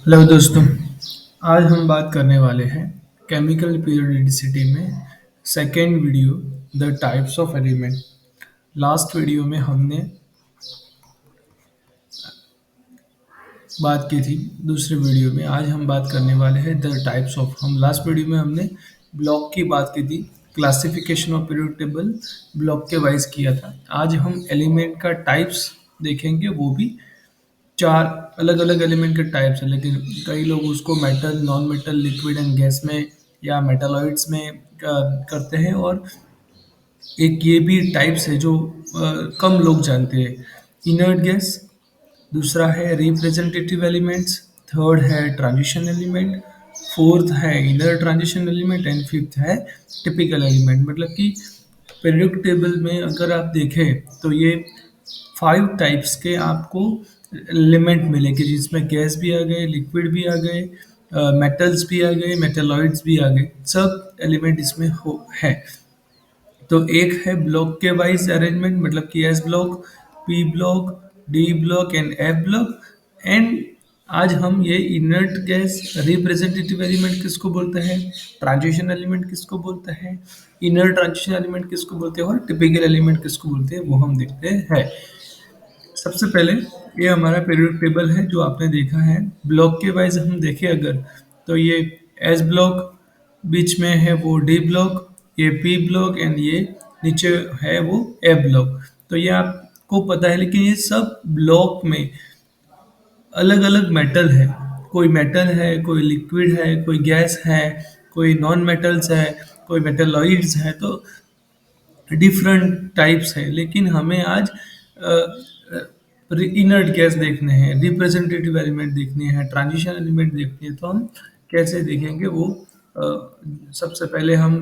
Hello दोस्तों। आज हम बात करने वाले हैं केमिकल पीरियोडिसिटी में second video, the types of element. Last video में हमने बात की थी। दूसरे वीडियो में आज हम बात करने वाले हैं द टाइप्स ऑफ। हम लास्ट वीडियो में हमने ब्लॉक की बात की थी, classification of periodic table block के वाइज किया था। आज हम एलिमेंट का टाइप्स देखेंगे, वो भी चार अलग अलग एलिमेंट के टाइप्स हैं, लेकिन कई लोग उसको metal, non metal, liquid and gas में या मेटालॉइड्स में करते हैं। और एक ये भी टाइप्स है जो कम लोग जानते हैं, इनर्ट गैस। दूसरा है रिप्रेजेंटेटिव एलिमेंट्स। थर्ड है ट्रांजिशन एलिमेंट। फोर्थ है inner transition element and fifth है टिपिकल एलिमेंट। मतलब कि पीरियोडिक टेबल में अगर आप देखें तो ये 5 टाइप्स के आपको एलिमेंट मिलेंगे, जिसमें गैस भी आ गए, लिक्विड भी आ गए, मेटल्स भी आ गए, मेटेलॉइड्स भी आ गए, सब एलिमेंट इसमें हो है। तो एक है ब्लॉक के वाइज अरेंजमेंट, मतलब कि S block, P block, D block and F block. And आज हम ये इनर्ट गैस, रिप्रेजेंटेटिव एलिमेंट किसको बोलते हैं, ट्रांजिशन एलिमेंट किसको बोलते हैं, इनर ट्रांजिशन एलिमेंट किसको बोलते हैं, और टिपिकल एलिमेंट किसको बोलते हैं, वो हम देखते हैं। सबसे पहले ये हमारा पीरियोडिक टेबल है जो आपने देखा है। ब्लॉक के वाइज हम देखें अगर, तो ये एस ब्लॉक, बीच में है वो डी ब्लॉक, ये पी ब्लॉक एंड ये नीचे है वो ए ब्लॉक। तो ये आपको पता है, लेकिन ये सब ब्लॉक में अलग अलग मेटल है। कोई मेटल है, कोई लिक्विड है, कोई गैस है, कोई नॉन मेटल्स है, कोई मेटलॉइड्स है। तो डिफरेंट टाइप्स है, लेकिन हमें आज इनर्ट गैस देखने हैं, रिप्रेजेंटेटिव एलिमेंट देखने हैं, ट्रांजिशन एलिमेंट देखने हैं। तो हम कैसे देखेंगे वो, सबसे पहले हम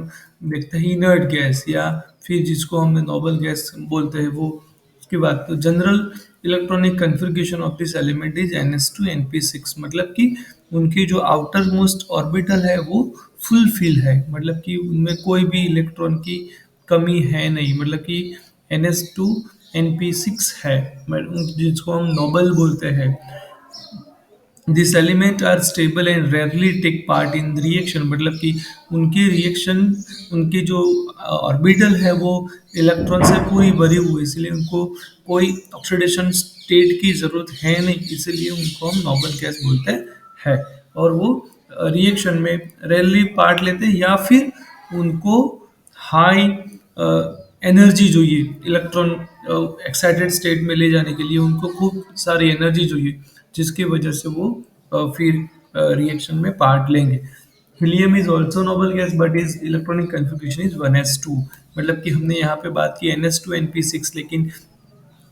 देखते हैं इनर्ट गैस, या फिर जिसको हम नोबल गैस बोलते हैं वो। उसके बाद तो general electronic configuration of this element is NS2 NP6। मतलब कि उनकी जो आउटर मोस्ट ऑर्बिटल है वो फुल फिल है, मतलब कि उनमें कोई भी इलेक्ट्रॉन की कमी है नहीं। मतलब कि NS2 NP6 है, जिसको हम नोबल बोलते हैं। This element are stable and rarely take part in reaction. मतलब कि उनकी रिएक्शन, उनकी जो ऑर्बिटल है वो इलेक्ट्रॉन से पूरी भरी हुई है, इसलिए उनको कोई ऑक्सीडेशन स्टेट की जरूरत है नहीं, इसलिए उनको हम नोबल गैस बोलते हैं। और वो रिएक्शन में रेयरली पार्ट लेते हैं, या फिर उनको हाई एनर्जी चाहिए, इलेक्ट्रॉन एक्साइटेड स्टेट में ले जाने के लिए उनको खूब सारी एनर्जी चाहिए, जिसकी वजह से वो फिर रिएक्शन में पार्ट लेंगे। Helium is also noble gas but is electronic configuration is 1s2। मतलब कि हमने यहाँ पे बात की NS2 NP6, लेकिन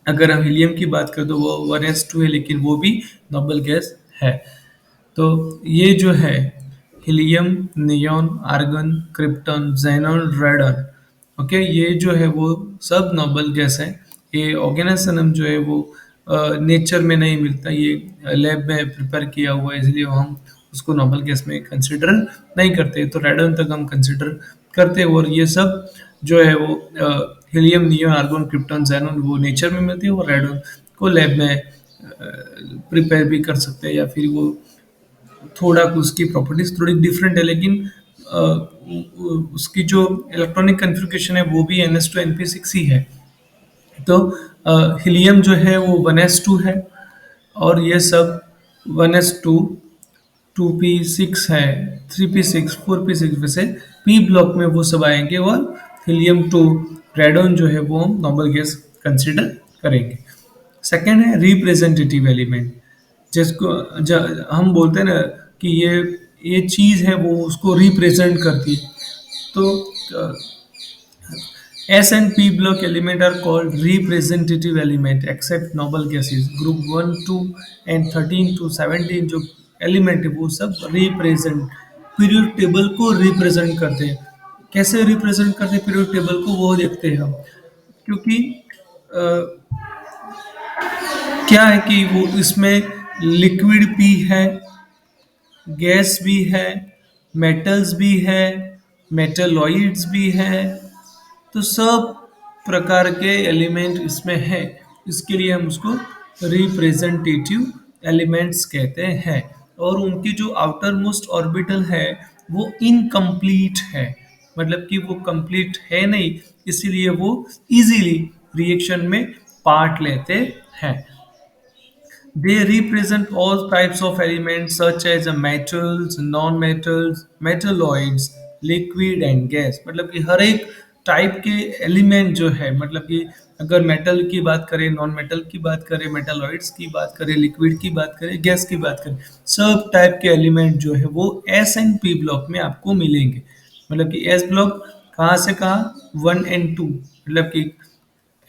अगर हम हीलियम की बात करें तो वो 1s2 है, लेकिन वो भी नोबल गैस है। तो ये जो है helium, neon, argon, krypton, xenon, radon, okay, ये जो है वो सब नोबल गैस है। ये ऑर्गेनाइजेशन जो है वो नेचर में नहीं मिलता, ये लैब में प्रिपेयर किया हुआ है, इसलिए हम उसको नोबल गैस में कंसिडर नहीं करते। तो रेडन तक हम कंसिडर करते हैं। और ये सब जो है वो helium, neon, argon, krypton, xenon वो नेचर में मिलती है, और रेडन को लैब में प्रिपेयर भी कर सकते हैं, या फिर वो थोड़ा उसकी प्रॉपर्टीज थोड़ी डिफरेंट है, लेकिन उसकी जो इलेक्ट्रॉनिक कन्फिग्रेशन है वो भी NS2 NP6 ही है। तो हीलियम जो है वो 1s2 है, और ये सब 1s2, 2p6 है, 3p6, 4p6 में से पी ब्लॉक में वो सब आएंगे, और हीलियम 2, रेडन जो है वो हम नोबल गैस कंसिडर करेंगे। सेकेंड है रिप्रेजेंटेटिव एलिमेंट, जिसको हम बोलते हैं ना कि ये चीज़ है वो उसको रिप्रेजेंट करती है। तो S and P block element are called representative element except noble gases. Group 1, 2 and 13 to 17 जो एलिमेंट है वो सब रिप्रेजेंट, पीरियड टेबल को रिप्रेजेंट करते हैं। कैसे रिप्रेजेंट करते हैं पीरियड टेबल को, वो देखते हैं हम। क्योंकि क्या है कि वो इसमें लिक्विड भी है, गैस भी है, मेटल्स भी है, मेटलॉइड्स भी है। तो सब प्रकार के एलिमेंट इसमें है, इसके लिए हम उसको रिप्रेजेंटेटिव एलिमेंट्स कहते हैं। और उनकी जो आउटर मोस्ट ऑर्बिटल है वो इनकम्प्लीट है, मतलब कि वो कंप्लीट है नहीं, इसीलिए वो इजीली रिएक्शन में पार्ट लेते हैं। They represent all types of elements such as metals, non-metals, metalloids, liquid and gas। मतलब कि हर एक टाइप के एलिमेंट जो है, मतलब कि अगर मेटल की बात करें, नॉन मेटल की बात करें, मेटालॉइड्स की बात करें, लिक्विड की बात करें, गैस की बात करें, सब टाइप के एलिमेंट जो है वो एस एंड पी ब्लॉक में आपको मिलेंगे। मतलब कि एस ब्लॉक कहाँ से कहाँ, 1 and 2, मतलब कि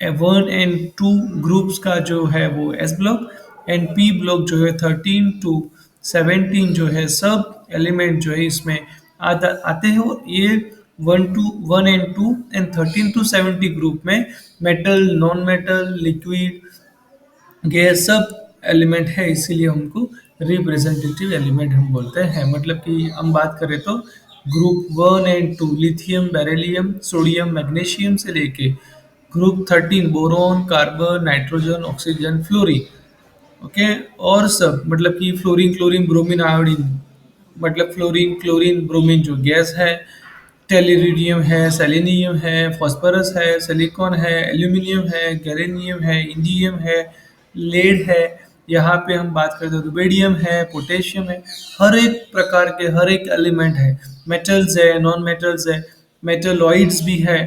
1 and 2 ग्रुप्स का जो है वो S block, and P block जो है 13 to 17 जो है, सब एलिमेंट जो है इसमें आते हैं। और ये 1 and 2 एंड 13 to 70 ग्रुप में metal, non metal, liquid, gas सब एलिमेंट है, इसीलिए हमको रिप्रेजेंटेटिव एलिमेंट हम बोलते हैं। मतलब कि हम बात करें तो group 1 and 2 lithium, beryllium, sodium, magnesium से लेके group 13 boron, carbon, nitrogen, oxygen, fluorine, okay, और सब, मतलब कि फ्लोरीन, क्लोरीन, ब्रोमीन, आयोडीन, मतलब फ्लोरीन, क्लोरीन, ब्रोमीन जो गैस है, टेलिरिडियम है, सेलेनियम है, फास्फोरस है, सिलिकॉन है, एल्यूमिनियम है, गैलेनियम है, इंडियम है, लेड है, यहाँ पे हम बात करते हैं रुबेडियम है, पोटेशियम है, हर एक प्रकार के हर एक एलिमेंट है, मेटल्स है, नॉन मेटल्स है, मेटलॉइड्स भी है,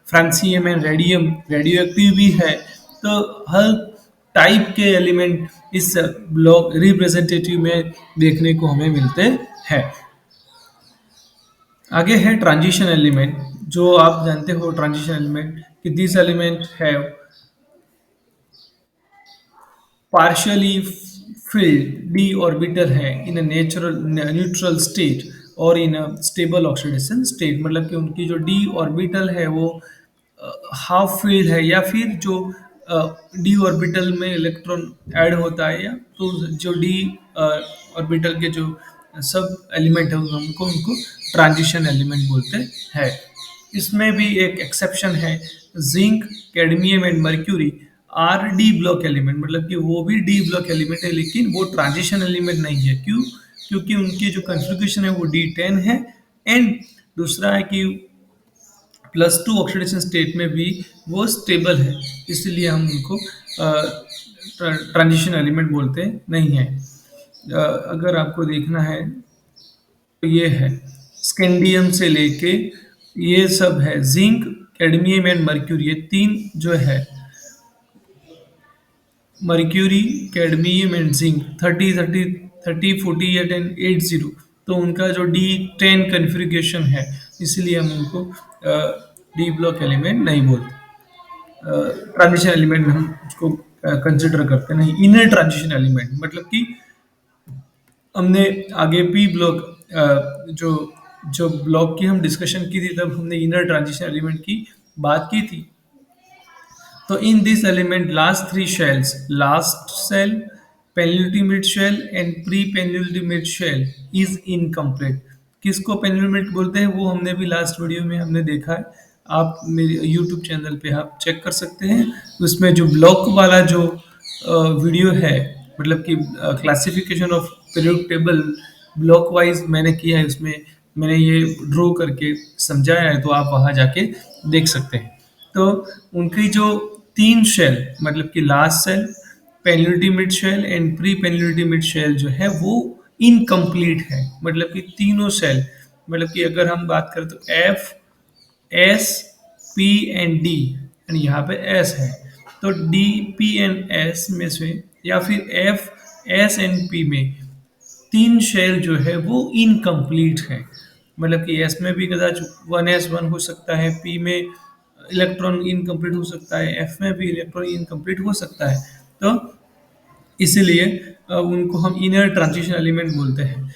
francium and radium, radio active भी है। तो हर टाइप के एलिमेंट इस ब्लॉक रिप्रेजेंटेटिव में देखने को हमें मिलते हैं। आगे है ट्रांजिशन एलिमेंट, जो आप जानते हो ट्रांजिशन एलिमेंट कि दिस एलिमेंट है पार्शियली filled d orbital है इन अ नेचुरल न्यूट्रल स्टेट और इन अ स्टेबल ऑक्सीडेशन स्टेट। मतलब कि उनकी जो डी ऑर्बिटल है वो हाफ फील्ड है, या फिर जो डी ऑर्बिटल में इलेक्ट्रॉन ऐड होता है, या तो जो डी ऑर्बिटल के जो सब एलिमेंट है उनको उनको ट्रांजिशन एलिमेंट बोलते हैं। इसमें भी एक एक्सेप्शन है, zinc, cadmium and mercury R D block element, मतलब कि वो भी डी ब्लॉक एलिमेंट है, लेकिन वो ट्रांजिशन एलिमेंट नहीं है। क्यों? क्योंकि उनकी जो कॉन्फ़िगरेशन है वो D10 है, एंड दूसरा है कि +2 ऑक्सीडेशन स्टेट में भी वो स्टेबल है, इसलिए हम उनको ट्रांजिशन एलिमेंट बोलते नहीं है। अगर आपको देखना है तो ये है स्कैंडियम से लेके ये सब है, जिंक, कैडमियम एंड मर्क्यूरी, ये तीन जो है, mercury, cadmium and zinc, 30 30 30 48 and 80, तो उनका जो D10 कन्फिग्रेशन है, इसलिए हम उनको डी ब्लॉक एलिमेंट नहीं बोलते। ट्रांजिशन एलिमेंट में हम उसको कंसिडर करते नहीं। इनर ट्रांजिशन एलिमेंट मतलब कि हमने आगे पी ब्लॉक जो जो ब्लॉक की हम डिस्कशन की थी, तब हमने इनर ट्रांजिशन एलिमेंट की बात की थी। तो in this element last three shells, last shell, penultimate shell and pre-penultimate shell is incomplete। किसको penultimate बोलते हैं वो हमने भी लास्ट वीडियो में हमने देखा है, आप मेरे यूट्यूब चैनल पे आप चेक कर सकते हैं। उसमें जो ब्लॉक वाला जो वीडियो है, मतलब कि classification of periodic table block wise मैंने किया है, उसमें मैंने ये ड्रॉ करके समझाया है, तो आप वहाँ जाके देख सकते हैं। तो उनकी जो तीन शेल, मतलब कि last shell, penultimate shell and pre penultimate shell जो है वो इनकम्प्लीट है। मतलब कि तीनों शेल, मतलब कि अगर हम बात करें तो F, S, P and D, and यहाँ पे एस है, तो डी, पी एंड एस में से, या फिर एफ, एस एंड पी में तीन शेल जो है वो इनकम्प्लीट है। मतलब कि एस में भी कदाच 1s1 हो सकता है, पी में इलेक्ट्रॉन इनकम्प्लीट हो सकता है, एफ में भी इलेक्ट्रॉन इनकम्प्लीट हो सकता है। तो इसीलिए उनको हम इनर ट्रांजिशन एलिमेंट बोलते हैं।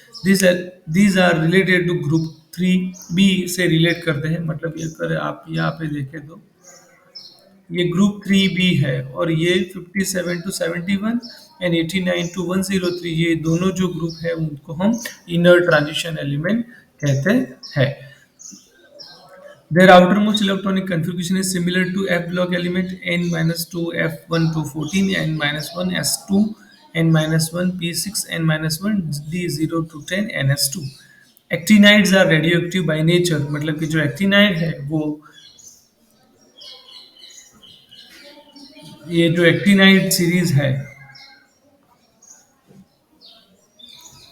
These are related to group 3 B से रिलेट करते हैं। मतलब ये अगर आप यहाँ पे देखें तो ये ग्रुप 3 बी है, और ये 57 to 71 एंड 89 to 103, ये दोनों जो ग्रुप है उनको हम इनर ट्रांजिशन एलिमेंट कहते हैं। Their outermost electronic configuration is similar to F block element n-2 F1 to 14 n-1 S2 N-1, P6, N-1, D0 to 10, NS2। Actinides are radio active by nature, मतलब कि जो actinide है वो, ये जो actinide series है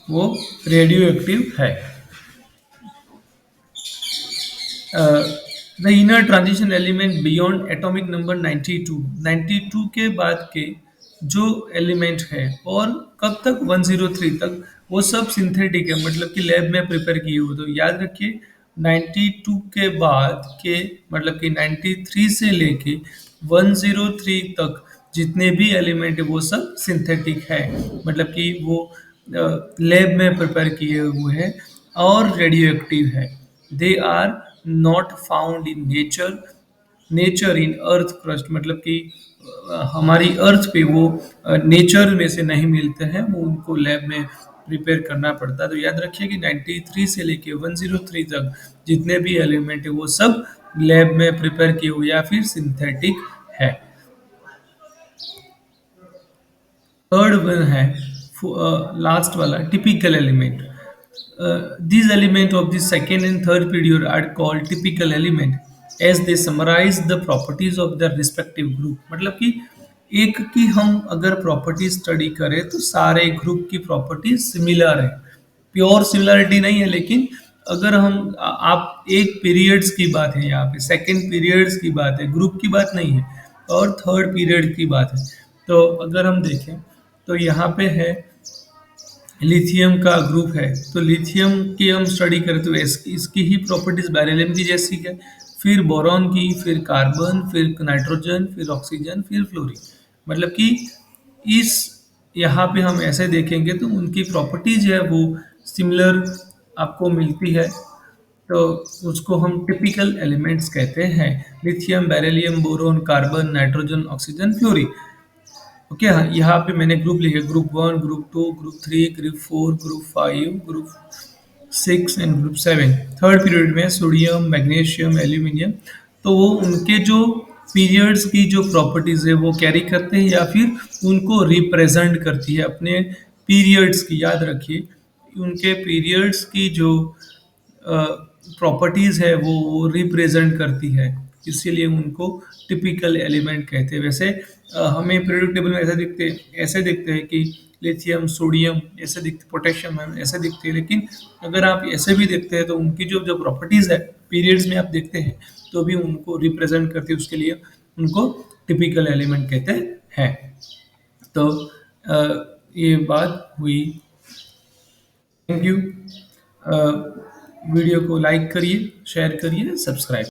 वो रेडियो एक्टिव है। The inner transition element beyond atomic number 92, 92 के बाद के जो एलिमेंट है और कब तक 103 तक, वो सब सिंथेटिक है, मतलब कि लैब में प्रिपेयर किए हुए। तो याद रखिए 92 के बाद के, मतलब कि 93 से लेके 103 तक जितने भी एलिमेंट है वो सब सिंथेटिक है, मतलब कि वो लैब में प्रिपेयर किए हुए हैं और रेडियो एक्टिव है। They are not found in nature, nature in earth crust, मतलब कि हमारी अर्थ पे वो नेचर में से नहीं मिलते हैं, वो उनको लैब में प्रिपेयर करना पड़ता है। तो याद रखिए कि 93 से लेके 103 तक जितने भी एलिमेंट है वो सब लैब में प्रिपेयर किए हुए या फिर सिंथेटिक है। थर्ड वन है लास्ट वाला, typical element. These elements of the second and third period are called typical element as they summarize the properties of their respective group। मतलब कि एक की हम अगर प्रॉपर्टी स्टडी करें तो सारे ग्रुप की प्रॉपर्टी सिमिलर है, प्योर सिमिलरिटी नहीं है, लेकिन अगर हम आप एक पीरियड्स की बात है, यहाँ पे सेकंड पीरियड्स की बात है, ग्रुप की बात नहीं है, और थर्ड पीरियड की बात है। तो अगर हम देखें तो यहाँ पे है लिथियम का ग्रुप है, तो लिथियम की हम स्टडी करें तो इसकी ही प्रॉपर्टीज बेरिलियम की जैसी है, फिर बोरॉन की, फिर कार्बन, फिर नाइट्रोजन, फिर ऑक्सीजन, फिर फ्लोरीन। मतलब कि इस यहाँ पे हम ऐसे देखेंगे तो उनकी प्रॉपर्टीज है वो सिमिलर आपको मिलती है, तो उसको हम टिपिकल एलिमेंट्स कहते हैं। Lithium, beryllium, boron, carbon, nitrogen, oxygen, fluorine. Okay, हाँ, यहाँ पे मैंने ग्रुप लिखे, group 1, group 2, group 3, group 4, group 5, group 6 and group 7। Third period में सोडियम, मैग्नीशियम, एल्यूमिनियम, तो वो उनके जो पीरियड्स की जो प्रॉपर्टीज है वो कैरी करते हैं या फिर उनको रिप्रेजेंट करती है अपने पीरियड्स की। याद रखिए उनके पीरियड्स की जो प्रॉपर्टीज है वो रिप्रेजेंट करती है, इसीलिए उनको टिपिकल एलिमेंट कहते हैं। वैसे हमें पीरियोडिक टेबल में ऐसे दिखते हैं कि लिथियम, सोडियम ऐसे दिखते, पोटेशियम ऐसे दिखते हैं, लेकिन अगर आप ऐसे भी देखते हैं तो उनकी जो जो प्रॉपर्टीज है पीरियड्स में आप देखते हैं तो भी उनको रिप्रेजेंट करती है, उसके लिए उनको टिपिकल एलिमेंट कहते हैं। तो ये बात हुई। Thank you. वीडियो को लाइक करिए, शेयर करिए, सब्सक्राइब।